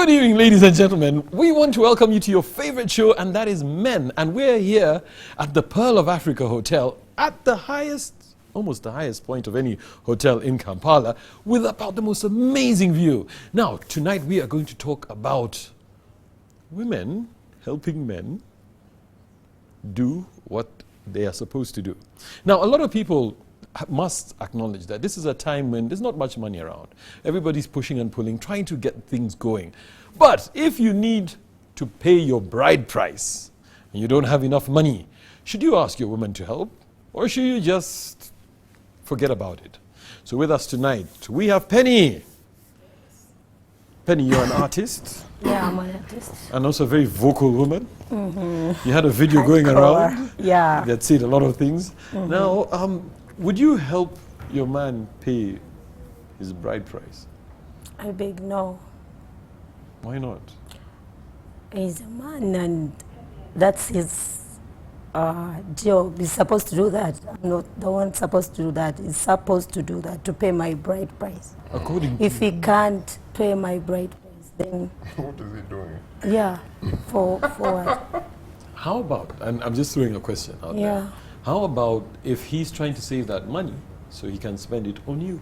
Good evening, ladies and gentlemen. We want to welcome you to your favorite show, and that is Men. And we're here at the Pearl of Africa Hotel at the highest, almost the highest point of any hotel in Kampala, with about the most amazing view. Now, tonight we are going to talk about women helping men do what they are supposed to do. Now, a lot of people must acknowledge that this is a time when there's not much money around. Everybody's pushing and pulling, trying to get things going. But if you need to pay your bride price and you don't have enough money, should you ask your woman to help, or should you just forget about it? So with us tonight, we have Penny. Penny, you're an artist. Yeah, I'm an artist. And also a very vocal woman. You had a video going around. Yeah. That said a lot of things. Now, would you help your man pay his bride price? I beg no. Why not? He's a man and that's his job. He's supposed to do that. I'm not the one supposed to do that. He's supposed to do that, to pay my bride price. According If he can't pay my bride price, then... What is he doing? Yeah, for what? How about, and I'm just throwing a question out Yeah. there. How about if he's trying to save that money so he can spend it on you?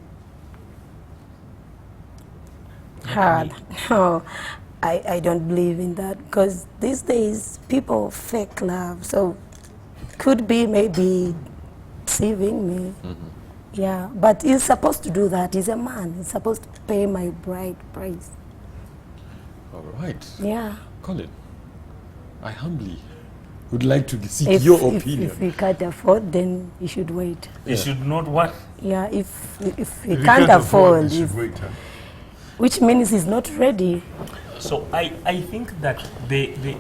Hard. No, I don't believe in that because these days people fake love. So could be maybe deceiving me. Yeah, but he's supposed to do that. He's a man. He's supposed to pay my bride price. All right. Yeah. Colin, I humbly would like to seek your opinion. If he can't afford, then he should wait. He should not what? Yeah, if he can't afford, he should wait. which means he's not ready. So I think that they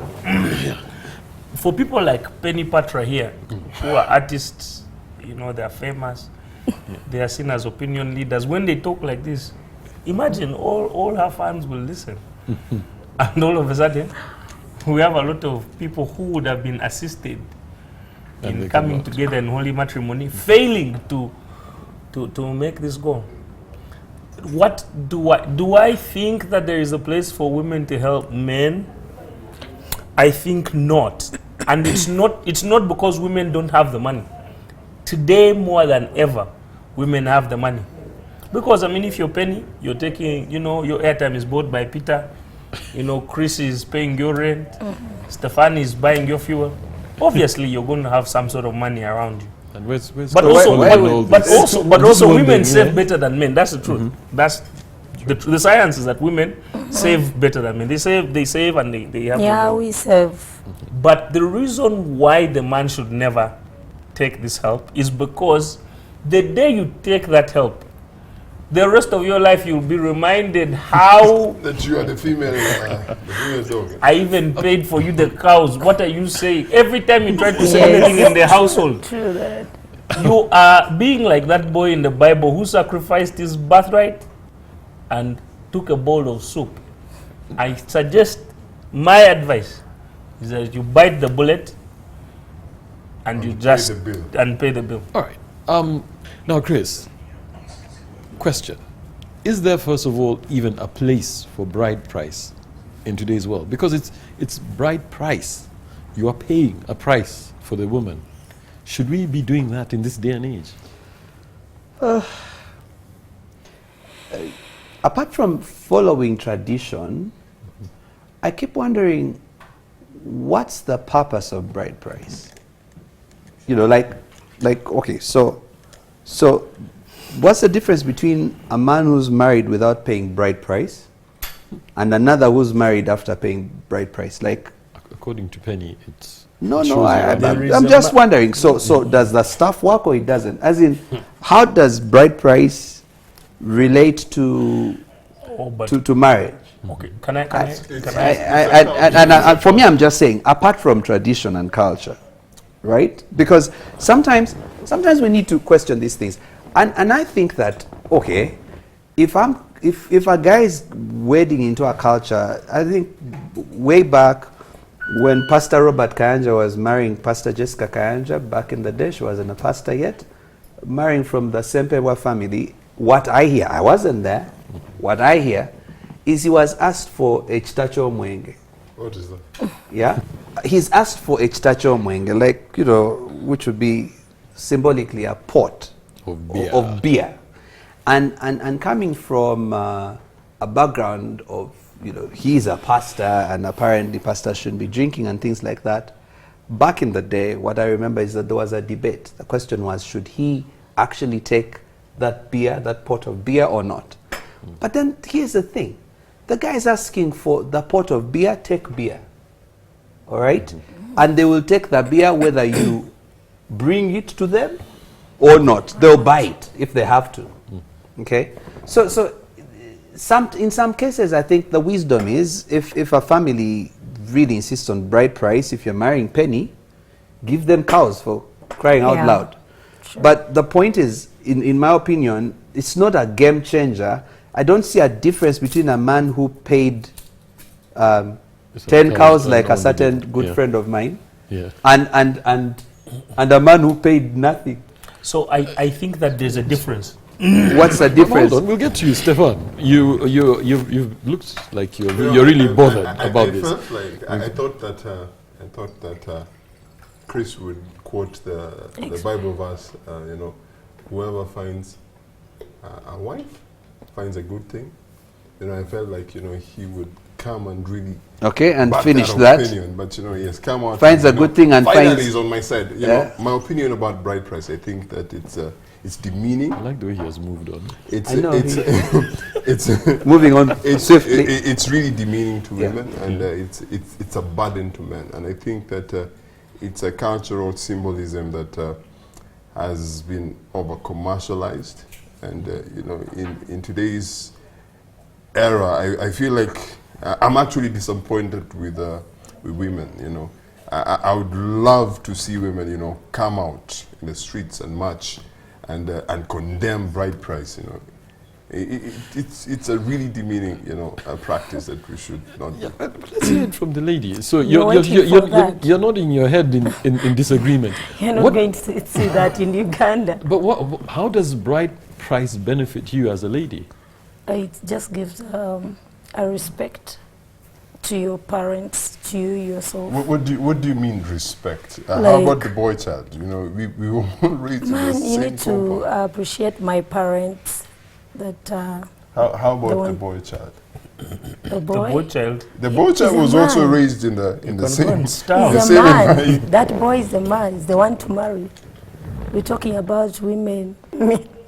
for people like Penny Patra here, who are artists, you know, they're famous, they are seen as opinion leaders. When they talk like this, imagine all her fans will listen. And all of a sudden, we have a lot of people who would have been assisted in coming together in holy matrimony, failing to make this go. What do I think that there is a place for women to help men? I think not. And it's not because women don't have the money. Today more than ever, women have the money. Because I mean, if you're Penny, you're taking, you know, your airtime is bought by Peter, you know, Chris is paying your rent, Stefan is buying your fuel. Obviously, you're going to have some sort of money around you. And where's But also, women save better than men. That's the truth. That's the science is that women save better than men. They save, and they have. Yeah, we save. But the reason why the man should never take this help is because the day you take that help, the rest of your life you'll be reminded how that you are the female dog. I even paid for you the cows. What are you saying? Every time you try to say anything in the household, True that. you are being like that boy in the Bible who sacrificed his birthright and took a bowl of soup. I suggest, my advice is that you bite the bullet and you just pay the bill. All right. Now, Chris, question. Is there, first of all, even a place for bride price in today's world? Because it's bride price. You are paying a price for the woman. Should we be doing that in this day and age? Apart from following tradition, I keep wondering, what's the purpose of bride price? You know, like okay, so what's the difference between a man who's married without paying bride price and another who's married after paying bride price? Like, according to Penny, it's no. I'm just wondering. So does the stuff work or it doesn't? As in, how does bride price relate to marriage? Okay, can I? And for me, I'm just saying, apart from tradition and culture, right? Because sometimes we need to question these things. And I think that, okay, if a guy is wading into a culture, I think way back when Pastor Robert Kayanja was marrying Pastor Jessica Kayanja, back in the day, she wasn't a pastor yet, marrying from the Sempewa family, what I hear, I wasn't there, what I hear is he was asked for a chitacho mwenge. What is that? Yeah, he's asked for a chitacho mwenge, like, you know, which would be symbolically a pot Of beer. And coming from a background of, you know, he's a pastor and apparently pastors shouldn't be drinking and things like that. Back in the day, what I remember is that there was a debate. The question was, should he actually take that beer, that pot of beer, or not? But then here's the thing. The guy is asking for the pot of beer, take beer. All right? And they will take the beer whether you bring it to them or not. They'll buy it if they have to. Okay? So in some cases, I think the wisdom is, if a family really insists on bride price, if you're marrying Penny, give them cows, for crying out Yeah. loud. Sure. But the point is, in my opinion, it's not a game changer. I don't see a difference between a man who paid 10 cows, like a certain good friend of mine, Yeah. and a man who paid nothing. So I think that there's a difference. What's the difference? Hold on, we'll get to you, Stefan. You looked like you're really bothered about I this. felt like I thought that Chris would quote the Bible verse. You know, whoever finds a wife finds a good thing. You know, I felt like, you know, he would come and really Okay, and back finish that. opinion. But, you know, yes, come out. Finds and, a you good know, thing and finally finds- is on my side. You Yeah. know, my opinion about bride price, I think that it's demeaning. I like the way he has moved on. It's I know, it's Moving on it's swiftly. it's really demeaning to Yeah. women, and it's a burden to men. And I think that it's a cultural symbolism that has been over commercialized. And you know, in today's era, I feel like I'm actually disappointed with women. You know, I would love to see women, you know, come out in the streets and march and condemn bride price. You know, it's a really demeaning, you know, practice that we should not do. Yeah, but let's hear it from the lady. So You're waiting for that. you're nodding your head in disagreement. You're not What- going to see that in Uganda. But how does bride price benefit you as a lady? It just gives a respect to your parents, to you yourself. What do you mean respect? How Like- about the boy child? You know, we were all raised in the Man, you same need to compound. appreciate my parents. That How the about the one- boy child? the boy, The boy child. The boy He's child a was also man. raised in the can go same. and starve. the is a same man. environment. That boy is a man. He's the one to marry. We're talking about women.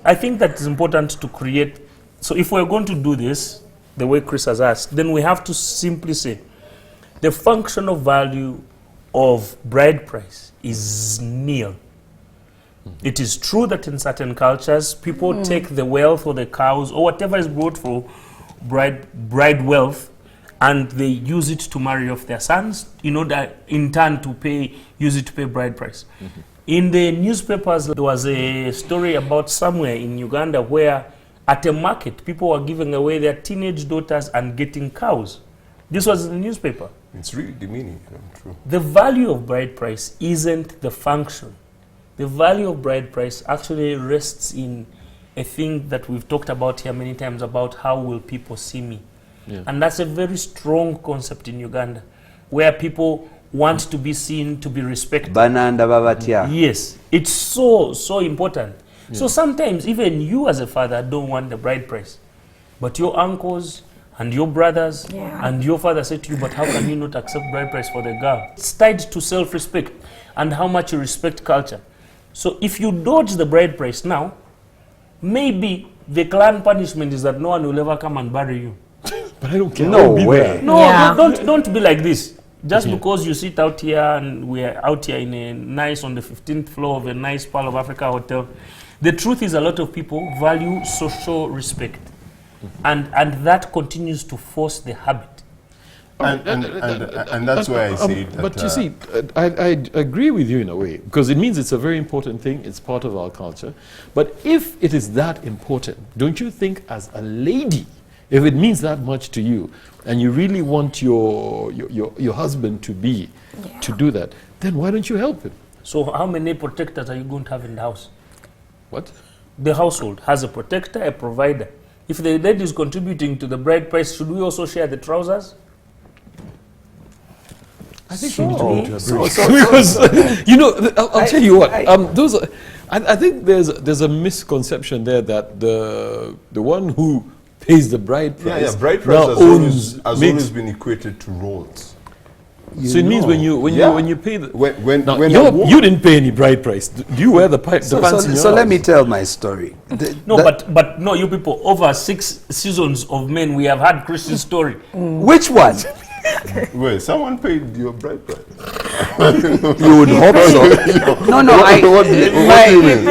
I think that it's important to create. So if we're going to do this, the way Chris has asked, then we have to simply say the functional value of bride price is nil. It is true that in certain cultures, people take the wealth or the cows or whatever is brought for bride wealth, and they use it to marry off their sons, you know, that in turn use it to pay bride price. In the newspapers, there was a story about somewhere in Uganda where at a market, people were giving away their teenage daughters and getting cows. This was in the newspaper. It's really demeaning. You know, true. The value of bride price isn't the function. The value of bride price actually rests in a thing that we've talked about here many times about how will people see me. Yeah. And that's a very strong concept in Uganda, where people want to be seen, to be respected. Bananda babatya. Yes, it's so important. So sometimes even you as a father don't want the bride price, but your uncles and your brothers and your father say to you, but how can you not accept bride price for the girl? It's tied to self-respect and how much you respect culture. So if you dodge the bride price now, maybe the clan punishment is that no one will ever come and bury you. But I don't care. No I'll be way. there. No, Yeah. don't be like this. Just Yeah. because you sit out here and we're out here in a nice, on the 15th floor of a nice Pearl of Africa hotel. The truth is a lot of people value social respect. And that continues to force the habit. And that's why I say that. But you see, I agree with you in a way, because it means it's a very important thing. It's part of our culture. But if it is that important, don't you think as a lady, if it means that much to you, and you really want your husband to do that, then why don't you help him? So how many protectors are you going to have in the house? What? The household has a protector, a provider. If the lady is contributing to the bride price, should we also share the trousers? I think we need to go to a break. Because, I'll tell you what. I think there's a misconception there that the one who pays the bride price. Bride price has always been equated to roles. So it means when you pay the you didn't pay any bride price. Do you wear the pants in your house? Let me tell my story. But no, you people, over 6 seasons of Men, we have had Chris's story. Which one? Wait, someone paid your bride price. You would hope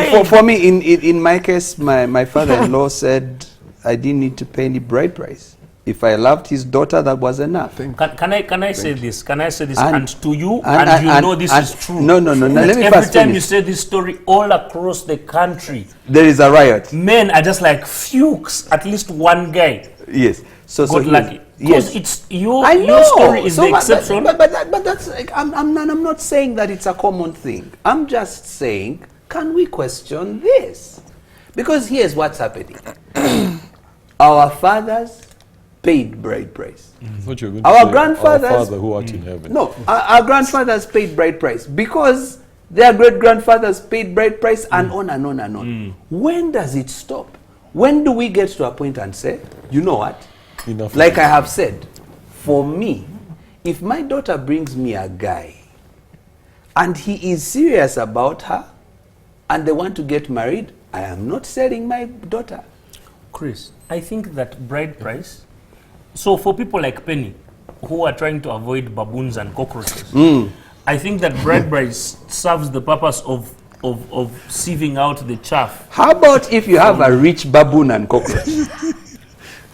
so. For me, in my case, my father-in-law said I didn't need to pay any bride price. If I loved his daughter, that was enough. Can I say this? Can I say this? And to you, and you know this is true. No. Let me every time you say this story all across the country, there is a riot. Men are just like Fuchs, at least one guy. Yes. So lucky. Yes. It's your story is the exception. But that's like, I'm not saying that it's a common thing. I'm just saying, can we question this? Because here's what's happening. Our fathers paid bride price. Our grandfathers, our Father who art in heaven. No, our grandfathers paid bride price because their great grandfathers paid bride price, and on and on and on. When does it stop? When do we get to a point and say, you know what? Enough. Like I have said, for me, if my daughter brings me a guy and he is serious about her and they want to get married, I am not selling my daughter. Chris, I think that bride price, so for people like Penny, who are trying to avoid baboons and cockroaches, I think that bride price serves the purpose of sieving out the chaff. How about if you have a rich baboon and cockroach?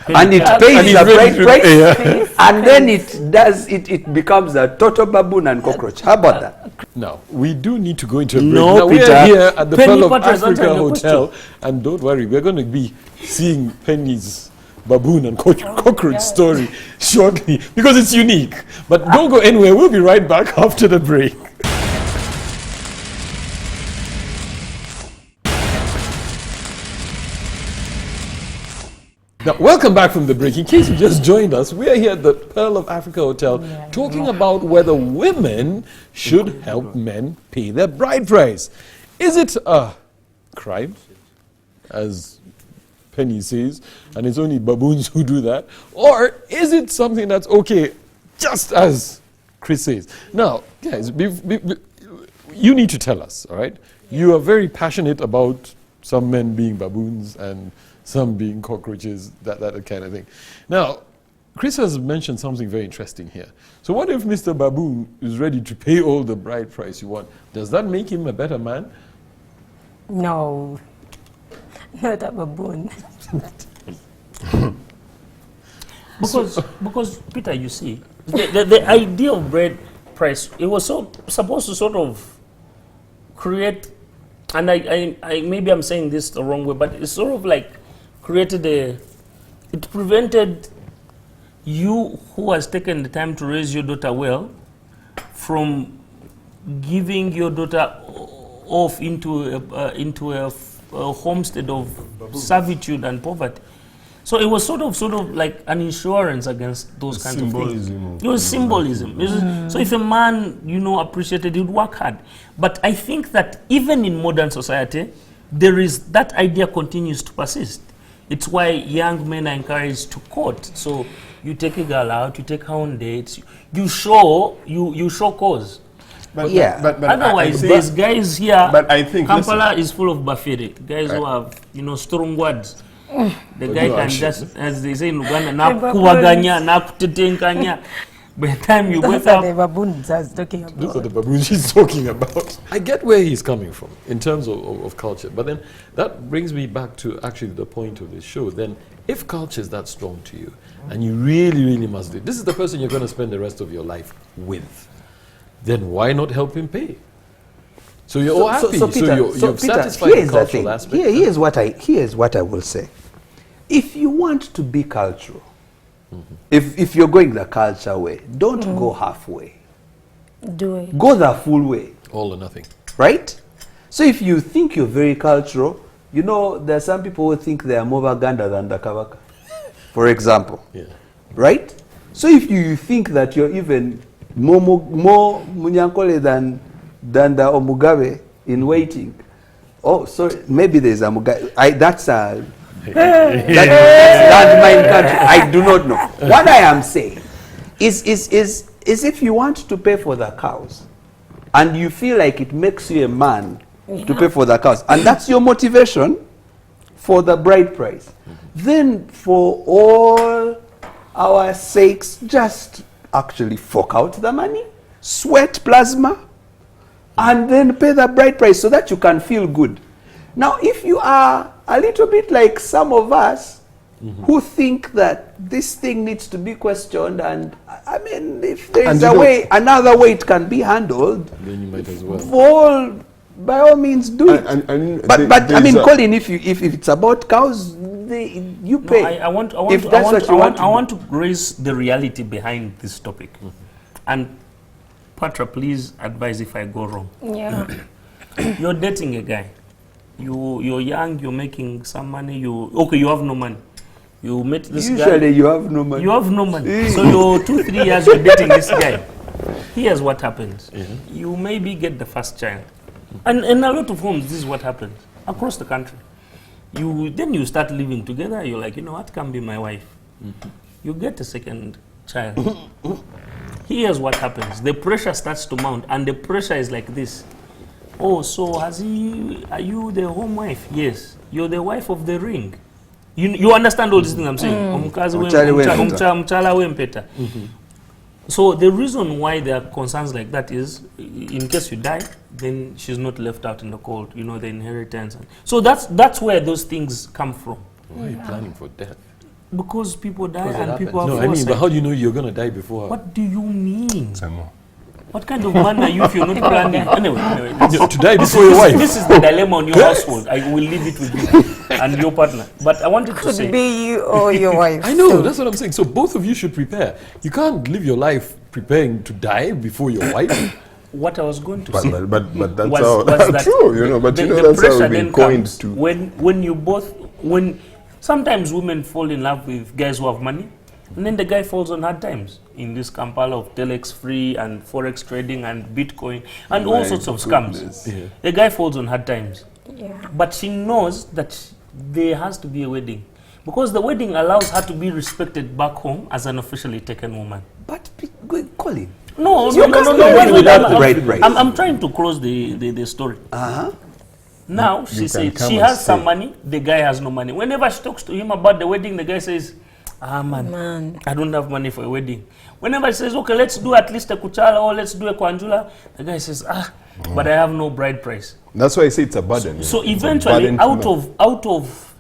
And it pays the bride price, and then it becomes a total baboon and cockroach. How about that? Now, we do need to go into a break. No, now, Peter. we are here at the Penny Pearl of Potter is Africa answering your Hotel, and don't worry, we're going to be seeing Penny's baboon and cockroach story shortly, because it's unique. But don't go anywhere. We'll be right back after the break. Now, welcome back from the break. In case you just joined us, we are here at the Pearl of Africa Hotel talking about whether women should help men pay their bride price. Is it a crime, as Penny says, and it's only baboons who do that? Or is it something that's okay, just as Chris says? Now, guys, you need to tell us, all right? You are very passionate about some men being baboons and some being cockroaches, that kind of thing. Now, Chris has mentioned something very interesting here. So what if Mr. Baboon is ready to pay all the bride price you want? Does that make him a better man? No, not a baboon. because Peter, you see, the idea of bride price, it was supposed to sort of create, and I maybe I'm saying this the wrong way, but it's sort of like it prevented you who has taken the time to raise your daughter well from giving your daughter off into a homestead of servitude and poverty. So it was sort of like an insurance against those kinds of things. It was symbolism. So if a man, appreciated, he'd work hard. But I think that even in modern society, that idea continues to persist. It's why young men are encouraged to court. So you take a girl out, you take her on dates, you show cause. But otherwise, there's guys here. But I think Kampala is full of buffet guys who have strong words. The guy can just, as they say in Uganda, nakubaganya, nakutetenkanya. By the time you wake up, the baboons I was talking about. Those are the baboons she's talking about. I get where he's coming from in terms of culture, but then that brings me back to actually the point of this show. Then, if culture is that strong to you, and you really, really must do it, this is the person you're going to spend the rest of your life with, then why not help him pay? So you're all happy. So you've satisfied the cultural aspect. Here's what I will say. If you want to be cultural, if you're going the culture way, don't go halfway. Do it. Go the full way. All or nothing. Right? So if you think you're very cultural, you know, there are some people who think they are more Baganda than the Kabaka, for example. Yeah. Right? So if you think that you're even more Munyankole than the Omugabe in waiting, oh, sorry, maybe there's a Mugabe. That's a landmine country. I do not know. What I am saying is if you want to pay for the cows, and you feel like it makes you a man to pay for the cows, and that's your motivation for the bride price, then for all our sakes, just actually fork out the money, sweat plasma, and then pay the bride price so that you can feel good. Now, if you are a little bit like some of us who think that this thing needs to be questioned, and I mean, if there is a way, another way it can be handled, then you might as well. By all means, do it. But I mean, Colin, if it's about cows, you pay. No, I want to raise the reality behind this topic, and Patra, please advise if I go wrong. Yeah. You're dating a guy. You're young. You're making some money. You have no money. You met this guy. Usually, you have no money. You have no money. So you're 2-3 years you're dating this guy. Here's what happens. You maybe get the first child. And in a lot of homes, this is what happens across the country. Then you start living together. You're like, you know what, can be my wife. You get a second child. Here's what happens. The pressure starts to mount, and the pressure is like this. Oh, so are you the home wife? Yes. You're the wife of the ring. You understand all these things I'm saying? So the reason why there are concerns like that is, in case you die, then she's not left out in the cold, you know, the inheritance. So that's where those things come from. Why are you planning for death? Because people die and happens. people have No, I mean, but how do you know you're going to die before? What do you mean? What kind of man are you if you're not planning? Anyway, to die before your wife. This is the dilemma on your household. I will leave it with you and your partner. But I wanted to say, Could be you or your wife. I know, that's what I'm saying. So both of you should prepare. You can't live your life preparing to die before your wife. What I was going to say, but that's was that's true, you know. But the, you know, the that's how pressure we've been then coined comes to. when sometimes women fall in love with guys who have money, and then the guy falls on hard times in this Kampala of telex free and forex trading and Bitcoin and all sorts of scams. Yeah. The guy falls on hard times, Yeah. but she knows that there has to be a wedding, because the wedding allows her to be respected back home as an officially taken woman. But Colin, No, You can't live without the bride price. I'm trying to close the story. Now, she said she has some money, the guy has no money. Whenever she talks to him about the wedding, the guy says, man, I don't have money for a wedding. Whenever she says, okay, let's do at least a kuchala or let's do a kwanjula, the guy says, but I have no bride price. That's why I say it's a burden. So eventually, out of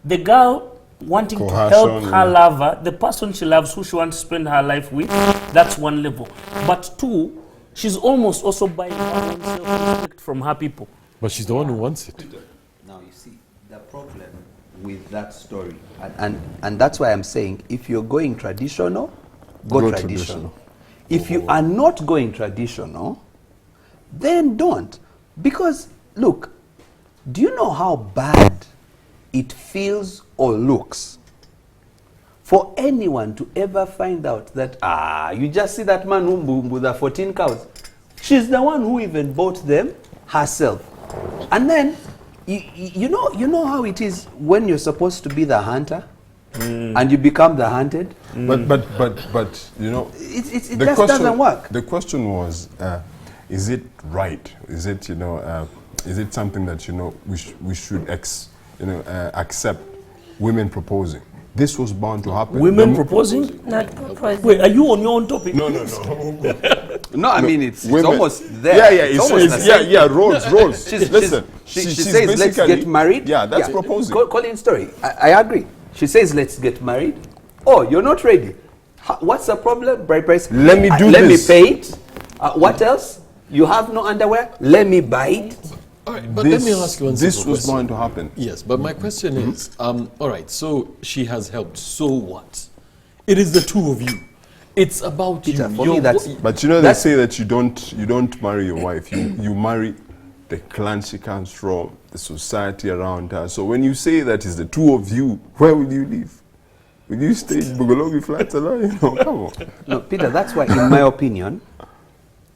the girl wanting to help her lover, the person she loves, who she wants to spend her life with, that's one level. But two, she's almost also buying her own self-respect from her people. But she's the one who wants it. now you see the problem with that story, and that's why I'm saying, if you're going traditional, go traditional. If you are not going traditional, then don't. Because look, do you know how bad it feels or looks for anyone to ever find out that, you just see that man with the 14 cows. She's the one who even bought them herself. And then, you know how it is when you're supposed to be the hunter and you become the hunted? But you know, it just doesn't work. The question was, is it right? Is it, is it something that, we should accept women proposing? This was bound to happen. Women proposing? Not proposing. Wait, are you on your own topic? No. No, I mean, it's Women, almost there. Yeah, roles. Listen, she says, let's get married. Yeah, that's proposing. Colin's story. I agree. She says, let's get married. Oh, you're not ready. What's the problem? Bride price. Let me do this. Let me pay it. What else? You have no underwear? Let me buy it. All right, but let me ask you one simple This was question. going to happen. Yes, but my question is, all right, so she has helped. So what? It is the two of you. It's about Peter, you. for me, that's... But they say that you don't marry your wife. You marry the clan she comes from, the society around her. So when you say that it's the two of you, where will you live? Will you stay in Bugolobi flats alone? You know, come on. No, Peter, that's why, in my opinion,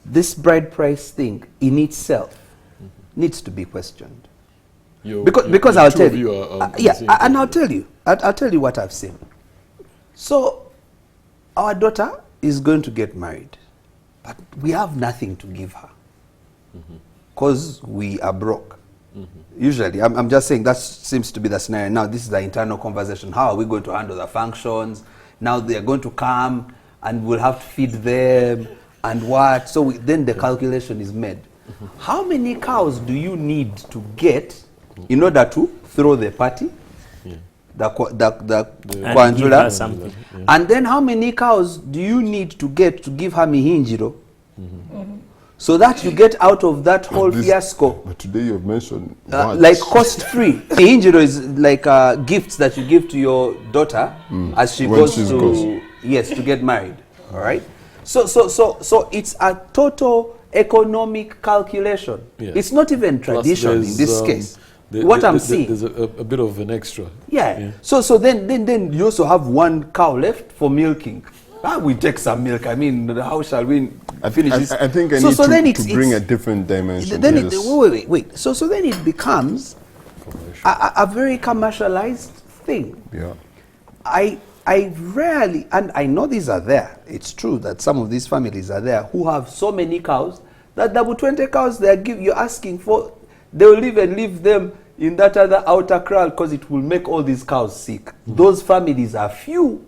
this bride price thing in itself needs to be questioned. Because I'll tell you, and I'll tell you, I'll tell you what I've seen. So, our daughter is going to get married, but we have nothing to give her because we are broke. Usually, I'm just saying that seems to be the scenario. Now, this is the internal conversation. How are we going to handle the functions? Now they're going to come and we'll have to feed them and what? So then the calculation is made. How many cows do you need to get in order to throw the party? The Kwanjula. Something. And then how many cows do you need to get to give her mihinjiro? So that you get out of that whole fiasco. But today you have mentioned like cost-free. Mihinjiro is like gifts that you give to your daughter as she goes to get married. All right. So it's a total economic calculation. It's not even tradition in this case. What I'm seeing, there's a bit of an extra. So then you also have one cow left for milking. We take some milk. I mean, how shall we finish this? I think I need to bring a different dimension. Then wait. So then it becomes a very commercialized thing. Yeah. I rarely, and I know these are there. It's true that some of these families are there who have so many cows that double 20 cows you're asking for, they will even leave them in that other outer kraal because it will make all these cows sick. Those families are few.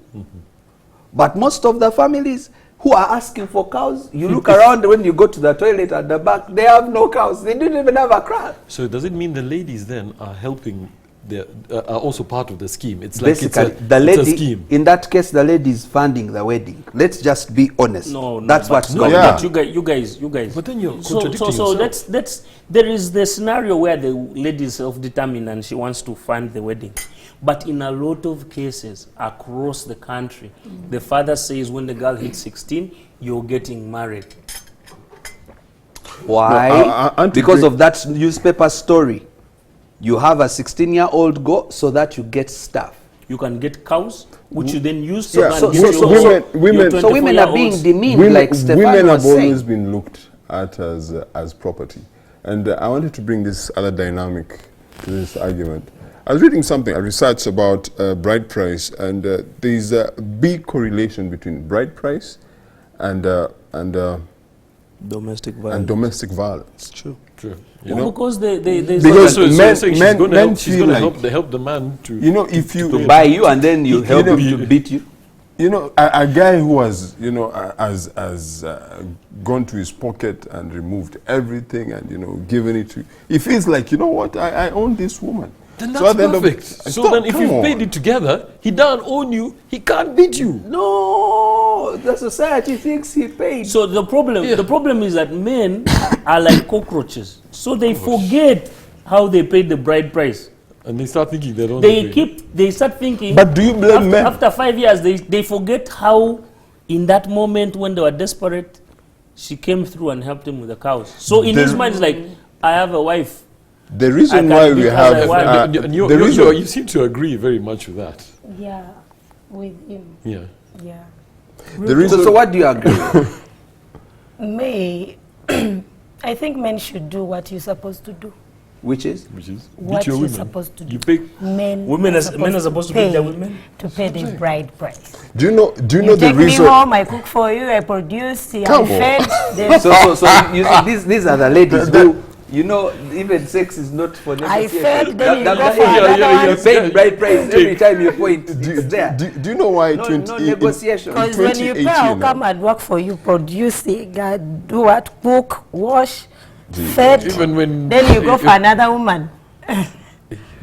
But most of the families who are asking for cows, you look around when you go to the toilet at the back, they have no cows. They don't even have a kraal. So does it mean the ladies then are helping, are also part of the scheme? It's basically like the lady, it's a scheme. in that case, the lady is funding the wedding. Let's just be honest. That's what's going on. But you guys. But then you're contradicting so yourself. there is the scenario where the lady is self-determined and she wants to fund the wedding. But in a lot of cases across the country, the father says when the girl hits 16, you're getting married. Why? Because of that newspaper story. You have a 16-year-old go so that you get stuff. You can get cows, which you then use So women are being demeaned, like Stefan women was have always saying. been looked at as property. And I wanted to bring this other dynamic to this argument. I was reading something, a research about bride price, and there's a big correlation between bride price and domestic violence. True. You know? Because Because men she's going to help the man to, you know, if you to buy you and then you help him to beat you. You know, a guy who has, you know, has gone to his pocket and removed everything and, you know, given it to, he feels like, you know what, I own this woman. Then that's perfect. So then if you've paid it together, he doesn't own you, he can't beat you. No, the society thinks he paid. So the problem is that men are like cockroaches. So they forget how they paid the bride price. And they start thinking they don't. They start thinking. But do you blame men? After 5 years, they forget how, in that moment when they were desperate, she came through and helped him with the cows. So in his mind, it's like, I have a wife. The reason why we have you seem to agree very much with that. Yeah, with him. Yeah. Yeah. So what do you agree with? I think men should do what you're supposed to do. Which is? What you're supposed to do. You pay. Men are supposed to pay their women? To pay the bride price. Do you know the reason? Take me home, I cook for you, I produce, I fed. So you see, these are the ladies who, you know, even sex is not for negotiation. I fed, then you go for another you pay bride price every time you point. It's there. Do you know why? No negotiation. Because when you pay, I'll come and work for you, produce, do what, cook, wash, fed, then you go for another woman.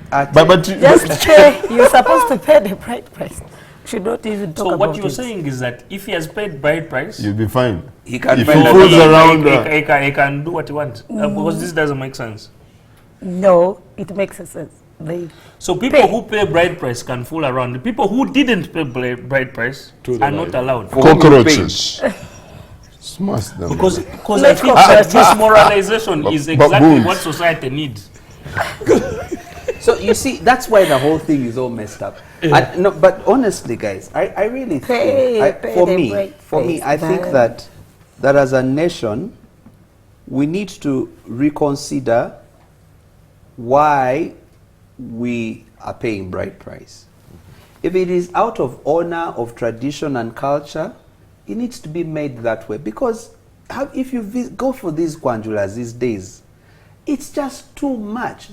But just pay, you're supposed to pay the bride price. Should not even talk about it. So what you're saying is that if he has paid bride price, you'll be fine. He can if find he goes around. He can do what he wants. Because this doesn't make sense. No, it makes sense. So people who pay bride price can fool around. The people who didn't pay bride price are not allowed. Cockroaches. Smash them. Because I Let's think go that first. this moralization is exactly baboons. what society needs. So you see, that's why the whole thing is all messed up. No, but honestly, guys, I really think, for me, I think that as a nation, we need to reconsider why we are paying bride price. If it is out of honor of tradition and culture, it needs to be made that way. Because if you go for these kwanjulas these days, it's just too much.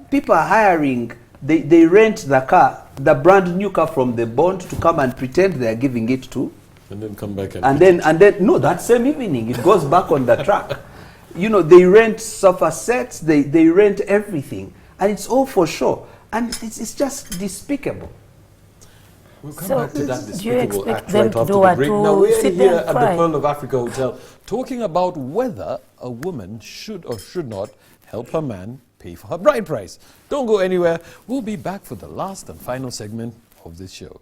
People are hiring, they rent the car, the brand new car from the bond to come and pretend they are giving it to. And then come back And then, no, that same evening, it goes back on the track. You know, they rent sofa sets, they rent everything. And it's all for show. And it's just despicable. We'll come So back to that do you despicable expect act them right to after do the what, break. to Now we're sit here there at and the cry? Pearl of Africa Hotel talking about whether a woman should or should not help her man pay for her bride price. Don't go anywhere. We'll be back for the last and final segment of this show.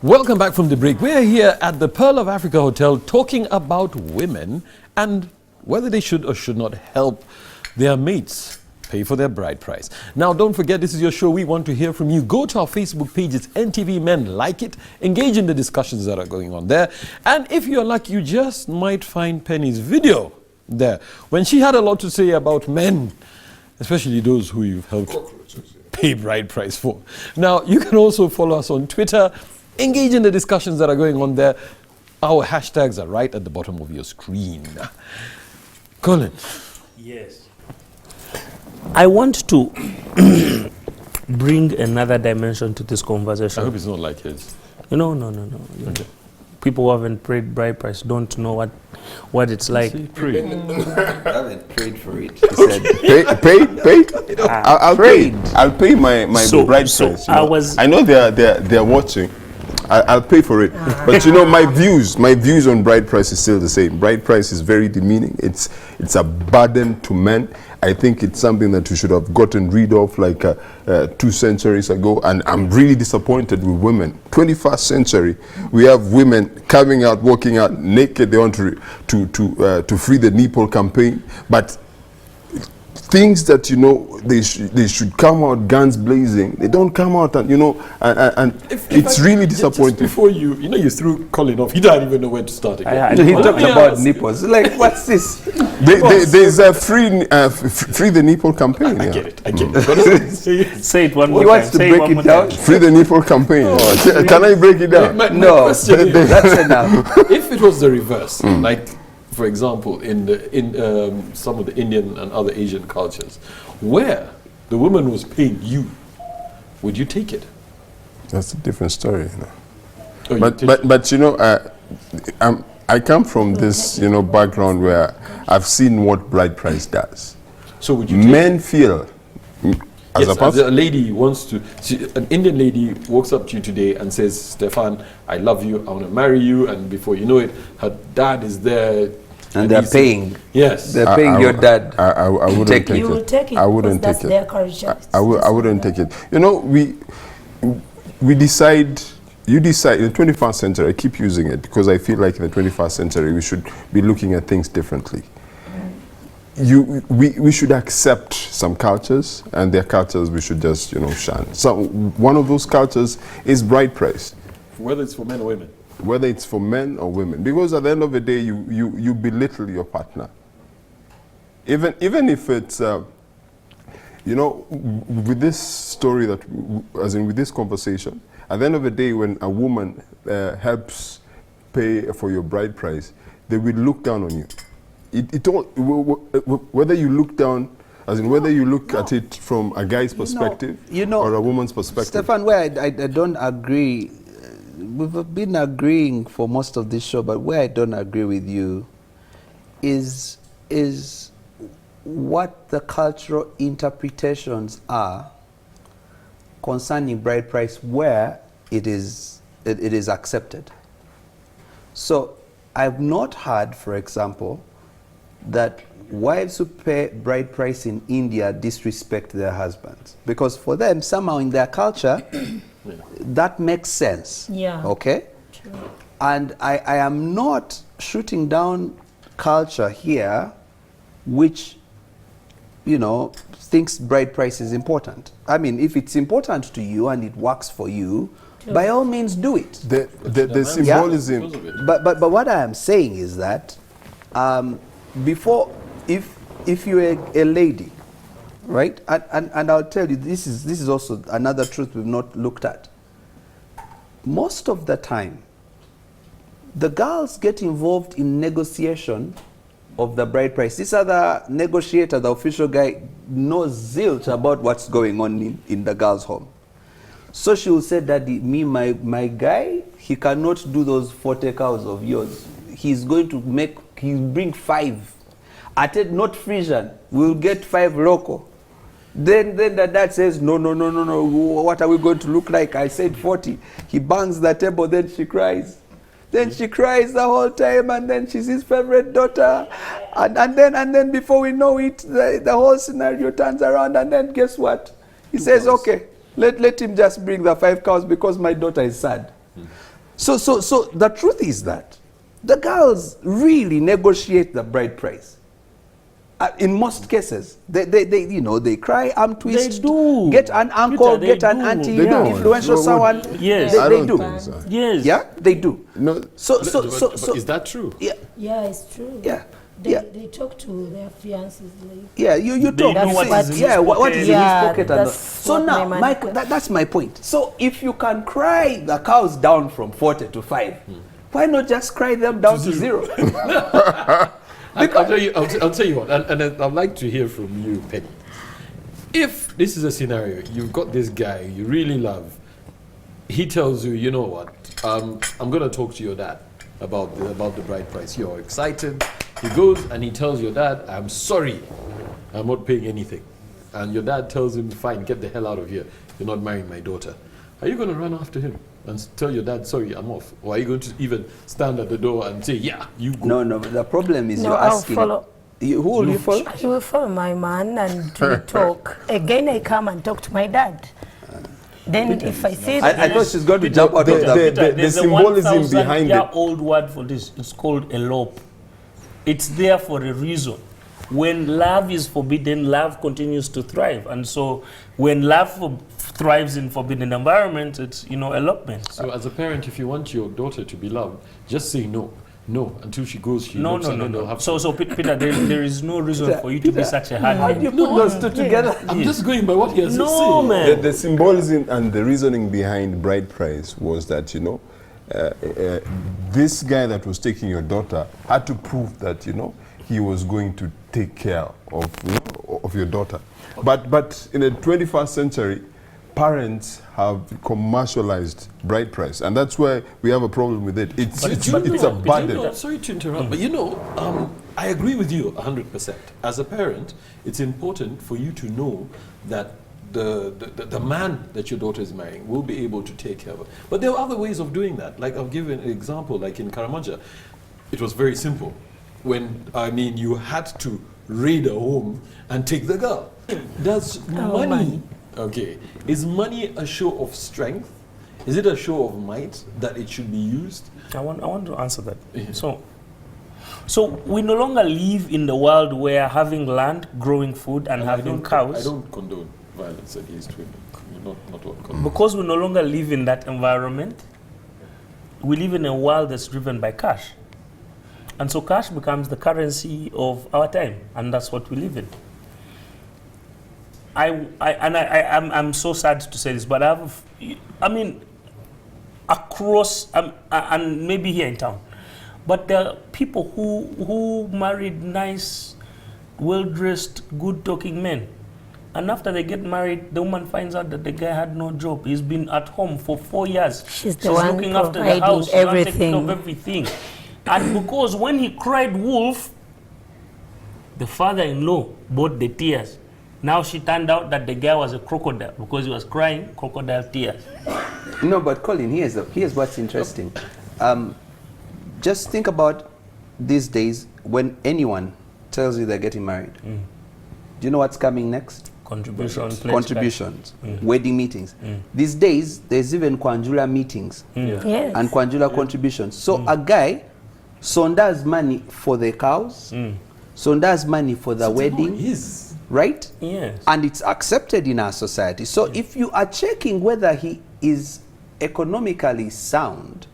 Welcome back from the break. We're here at the Pearl of Africa Hotel talking about women and whether they should or should not help their mates pay for their bride price. Now, don't forget, this is your show. We want to hear from you. Go to our Facebook page. It's NTV Men. Like it. Engage in the discussions that are going on there. And if you're lucky, you just might find Penny's video there when she had a lot to say about men, especially those who you've helped pay bride price for. Now, you can also follow us on Twitter. Engage in the discussions that are going on there. Our hashtags are right at the bottom of your screen. Colin. Yes. I want to bring another dimension to this I conversation. hope it's not like his. No. Okay. People who haven't paid bride price don't know what it's like. See, pray. I haven't prayed for it. He said, Pay. I'll pay. I'll pay my So- bride so price. I I know they're watching. I'll pay for it. But you know, my views on bride price is still the same. Bride price is very demeaning. It's a burden to men. I think it's something that we should have gotten rid of like 2 centuries ago. And I'm really disappointed with women. 21st century, we have women coming out, walking out naked. They want to free the nipple campaign. But things that, you know, they should come out guns blazing. They don't come out, and you know, and it's really disappointing. Just before you threw Colin off. He didn't even know where to start again. he Let talked me about ask- nipples. Like, what's this? There's a free the nipple campaign. I Yeah. get it. But Say it one more He time. wants to Say it break one it more down. time. Free the nipple campaign. Can I break it down? my No, question is, that's enough. if it was the reverse, like for example, in some of the Indian and other Asian cultures, where the woman was paying you, would you take it? That's a different story. You know. Or you But take but you know, I come from this, you know, background where I've seen what bride price does. so would you take Men feel as yes, a as person. a lady wants to, an Indian lady walks up to you today and says, Stefan, I love you, I want to marry you, and before you know it, her dad is there. And they're he's- paying. Yes. They're paying your dad. I wouldn't Take take it. it. You will take it. I wouldn't because take that's it. their culture. I wouldn't take it. You know, we decide. You decide. In the 21st century, I keep using it because I feel like in the 21st century we should be looking at things differently. We should accept some cultures, and their cultures we should just, you know, shun. So one of those cultures is bride price, Whether it's for men or women. whether it's for men or women, because at the end of the day you belittle your partner. Even if it's you know, with this story that, as in with this conversation, at the end of the day, when a woman helps pay for your bride price, they will look down on you. Whether you look down, as in whether you look at it from a guy's perspective or a woman's perspective. Stefan, where I don't agree, we've been agreeing for most of this show, but where I don't agree with you is what the cultural interpretations are concerning bride price where it is accepted. So I've not heard, for example, that wives who pay bride price in India disrespect their husbands, because for them somehow in their culture that makes sense. Yeah. Okay. True. And I am not shooting down culture here, which, you know, thinks bride price is important. I mean, if it's important to you and it works for you, by all means do it. The symbolism. But what I am saying is that before, if you're a lady, right, and I'll tell you, this is also another truth we've not looked at. Most of the time, the girls get involved in negotiation of the bride price. This other negotiator, the official guy, knows zilch about what's going on in the girl's home. So she will say, Daddy, my guy, he cannot do those 40 cows of yours. He's going to he'll bring 5. Not Frisian, we'll get 5 local. Then the dad says, no, what are we going to look like? I said 40. He bangs the table, then she cries. Then she cries the whole time, and then she's his favorite daughter. And then before we know it, the whole scenario turns around, and then guess what? He says, okay, let him just bring the 5 cows because my daughter is sad. So the truth is that the girls really negotiate the bride price. In most cases, they cry, arm twist, They do. get an uncle, Peter, get they an do. auntie, They do. influential Well, someone. Yes. I they don't do. think so. Yes. Yeah, they do. No, So But is that true? yeah, Yeah, it's true. yeah, They, yeah, they talk to their fiancés like. yeah. You They talk. know you what say, is in his yeah, what pocket. is Yeah, in his pocket? And that's so what now, my Mike, man- that's my point. So if you can cry the cows down from 40 to 5, why not just cry them down to 0? I'll tell you what, and I'd like to hear from you, Penny. If this is a scenario, you've got this guy you really love, he tells you, you know what, I'm going to talk to your dad about the bride price. You're excited. He goes and he tells your dad, I'm sorry, I'm not paying anything. And your dad tells him, fine, get the hell out of here. You're not marrying my daughter. Are you going to run after him and tell your dad, sorry, I'm off? Or are you going to even stand at the door and say, yeah, you go? No, but the problem is No, you're I'll asking. follow. Who will you follow? I will follow my man and we talk. Again, I come and talk to my dad. Then if I see I thought she's going to jump out of the- the. the There's a symbolism behind it. 1,000-year-old word for this. It's called elope. It's there for a reason. When love is forbidden, love continues to thrive. And so when love thrives in forbidden environments, it's, elopement. So as a parent, if you want your daughter to be loved, just say no. No, until she goes, she No. looks and then they'll have So Peter, there is no reason for you to be such a hard How do man. you put those two together? I'm just going by what he has to No, say. man. the symbolism and the reasoning behind bride price was that, this guy that was taking your daughter had to prove that, he was going to take care of your daughter. But in the 21st century, parents have commercialized bride price, and that's where we have a problem with it. It's a burden. Sorry to interrupt, but I agree with you 100%. As a parent, it's important for you to know that the man that your daughter is marrying will be able to take care of her. But there are other ways of doing that. Like I'll give you an example. Like in Karamanja, it was very simple. You had to raid a home and take the girl. Does money, is money a show of strength? Is it a show of might that it should be used? I want to answer that. So we no longer live in the world where having land, growing food, and having cows. I don't condone violence against women. Not what condone. Because we no longer live in that environment, we live in a world that's driven by cash. And so cash becomes the currency of our time, and that's what we live in. I'm so sad to say this, but across, and maybe here in town, but there are people who married nice, well-dressed, good-talking men. And after they get married, the woman finds out that the guy had no job. He's been at home for 4 years. She's the one looking after the providing house, she's not taking everything. care of everything. And because when he cried wolf, the father-in-law bought the tears. Now she turned out that the guy was a crocodile because he was crying crocodile tears. No, but Colin, here's what's interesting. Just think about these days when anyone tells you they're getting married. Do you know what's coming next? Contributions, wedding meetings. These days, there's even Kwanjula meetings Yes. and Kwanjula contributions. So a guy sondas money for the cows, sondas money for the wedding, right? Yes. And it's accepted in our society. So if you are checking whether he is economically sound,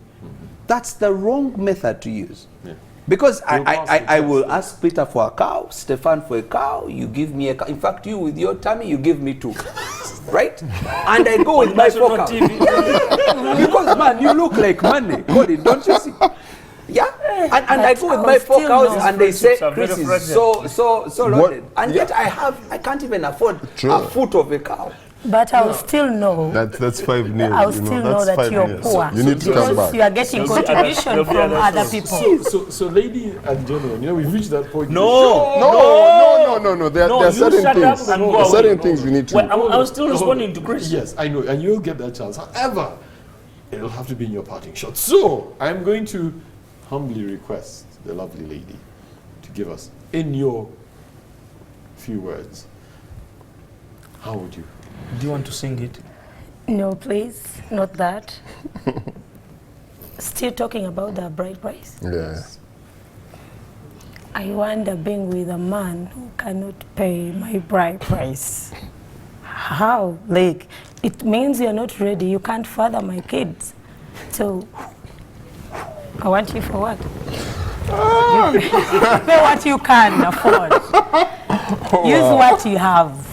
that's the wrong method to use. Because I will ask Peter for a cow, Stefan for a cow, you give me a cow. In fact, you with your tummy, you give me 2. Right? And I go with my 4 cows. Because, man, you look like money. Cody, don't you see? Yeah? And I go with my 4 cows and they say, Chris is so loaded. And yet I can't even afford a foot of a cow. But I will still know. That's 5 years. I will still know that you're poor. You need to come back. Because you are getting contribution from other people. So ladies and gentlemen, we've reached that point. No. There are certain things we need to. Well, I was still responding to Chris. Yes, I know, and you'll get that chance. However, it'll have to be in your parting shot. So I'm going to humbly request the lovely lady to give us, in your few words, how would you? Do you want to sing it? No, please, not that. Still talking about the bride price. Yeah. I wonder being with a man who cannot pay my bride price. How? Like, it means you're not ready. You can't father my kids. So, I want you for what? Pay what you can afford. Use what you have.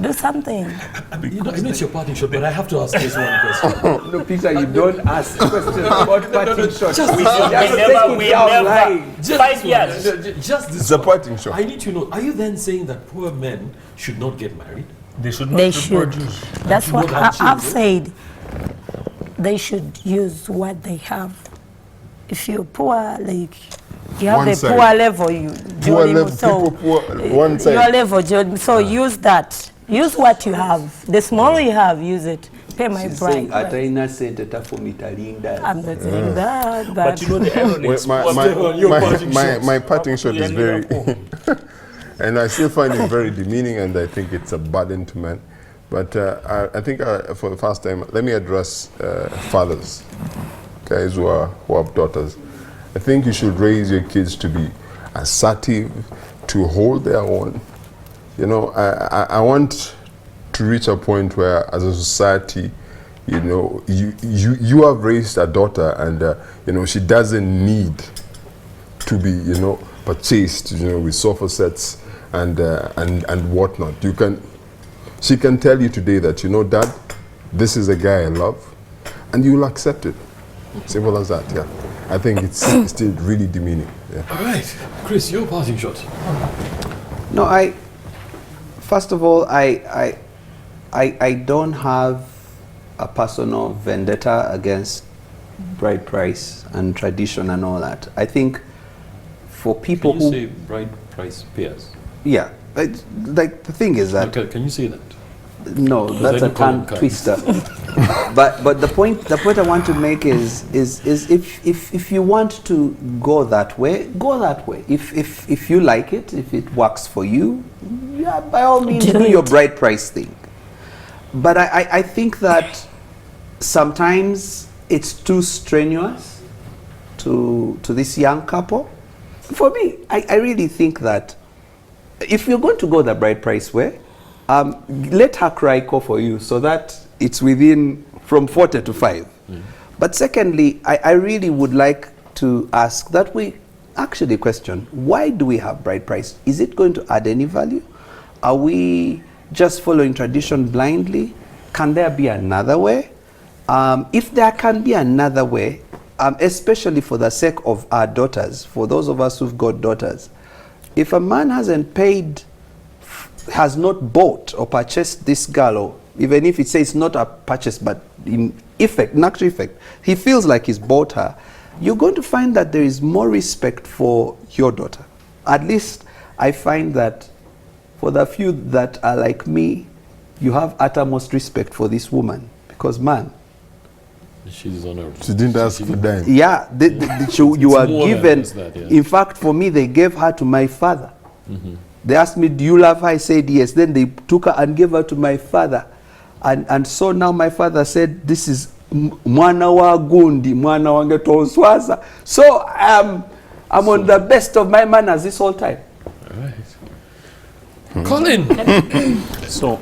Do something. I know it's your parting shot, but I have to ask this one question. No, Peter, you don't ask questions about parting shots. We never. Just 5 years. Just this It's a one. parting shot. I need to know, are you then saying that poor men should not get married? They should not They should. reproduce. That's should what not have I've children. said. They should use what they have. If you're poor, like, you have One a side. poor level, you Poor Jolly, level, so people poor, one side. your level, Jolly, so use that. Use what you have. The smaller you have, use it. Pay my She's saying bride. ataina sente tafumitalinda. I'm not saying that, But you know the irony Well, is my parting shot is very, and I still find it very demeaning, and I think it's a burden to men. But I think for the first time, let me address fathers, guys who have daughters. I think you should raise your kids to be assertive, to hold their own. You know, I want to reach a point where, as a society, you know, you have raised a daughter, and you know, she doesn't need to be, you know, purchased, you know, with sofa sets and whatnot. She can tell you today that, you know, Dad, this is a guy I love, and you will accept it. Simple as that. Yeah, I think it's still really demeaning. Yeah. All right, Chris, your parting shot. No, first of all, I don't have a personal vendetta against bride price and tradition and all that. I think for people Can you who say bride price pairs? yeah, like the thing is that Okay, can you say that? no, that's I a don't call tongue them cards. twister. but the point I want to make is if you want to go that way, go that way. If you like it, if it works for you, yeah, by all means do your bride price thing. But I think that sometimes it's too strenuous to this young couple. For me, I really think that if you're going to go the bride price way, let her cry for you so that it's within from 40 to 5. But secondly, I really would like to ask that we actually question, why do we have bride price? Is it going to add any value? Are we just following tradition blindly? Can there be another way? If there can be another way, especially for the sake of our daughters, for those of us who've got daughters, if a man hasn't paid, has not bought or purchased this girl, or even if it says not a purchase, but in effect, in actual effect, he feels like he's bought her, you're going to find that there is more respect for your daughter. At least I find that for the few that are like me, you have uttermost respect for this woman. Because man, She's on her. She didn't ask for dime. Yeah, you are more than given. just that, yeah. In fact, for me, they gave her to my father. They asked me, do you love her? I said yes. Then they took her and gave her to my father. And so now my father said, this is mwana wa gundi, mwana wange toswaza. So I'm on the best of my manners this whole time. All right. Colin! So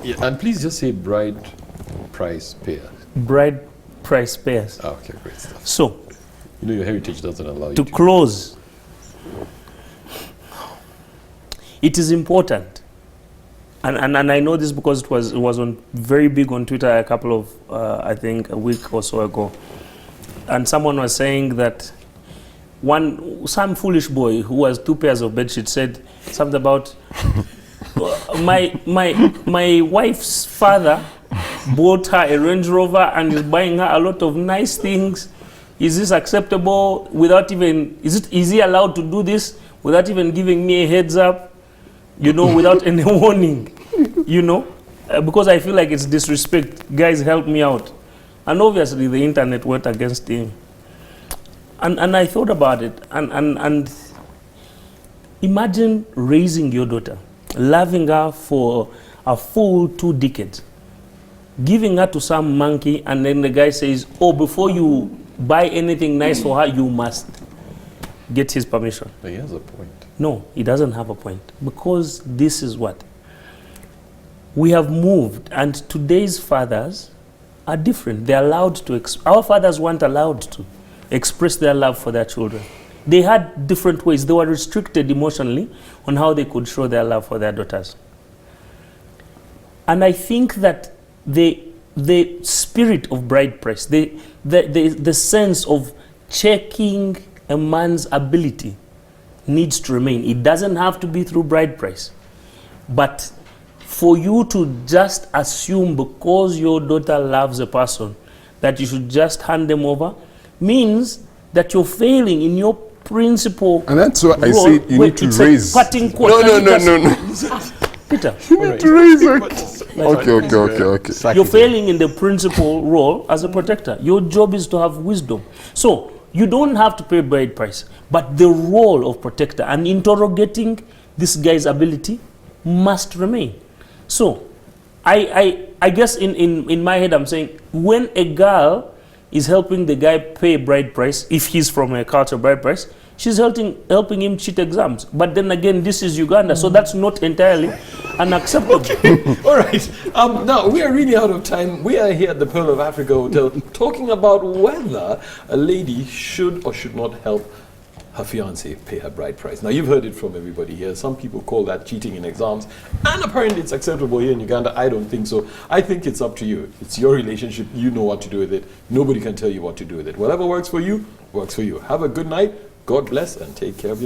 Yeah, and please just say bride price payer. bride price pairs. Oh, okay, great stuff. So You know your heritage doesn't allow you to close, it is important, and I know this because it was on very big on Twitter a couple of I think a week or so ago, and someone was saying that some foolish boy who has 2 pairs of bedsheets said something about my wife's father bought her a Range Rover and is buying her a lot of nice things. Is this acceptable without even, is he allowed to do this without even giving me a heads up, you know, without any warning, you know? Because I feel like it's disrespect. Guys, help me out. And obviously the internet went against him. And I thought about it, and imagine raising your daughter, loving her for a full 2 decades, giving her to some monkey, and then the guy says, oh, before you buy anything nice for her, you must get his permission. But he has a point. No, he doesn't have a point, because this is what we have moved, and today's fathers are different. They're allowed to, our fathers weren't allowed to express their love for their children. They had different ways. They were restricted emotionally on how they could show their love for their daughters. And I think that the spirit of bride price, the sense of checking a man's ability needs to remain. It doesn't have to be through bride price. But for you to just assume because your daughter loves a person that you should just hand them over means that you're failing in your principle. And that's why I say you need to raise. No. Peter. You need to raise. Okay. You're failing in the principal role as a protector. Your job is to have wisdom. So you don't have to pay bride price, but the role of protector and interrogating this guy's ability must remain. So I guess in my head I'm saying, when a girl is helping the guy pay bride price, if he's from a culture bride price, she's helping him cheat exams. But then again, this is Uganda, so that's not entirely unacceptable. All right. Now, we are really out of time. We are here at the Pearl of Africa Hotel talking about whether a lady should or should not help her fiancé pay her bride price. Now, you've heard it from everybody here. Some people call that cheating in exams, and apparently it's acceptable here in Uganda. I don't think so. I think it's up to you. It's your relationship. You know what to do with it. Nobody can tell you what to do with it. Whatever works for you, works for you. Have a good night. God bless, and take care of yourself.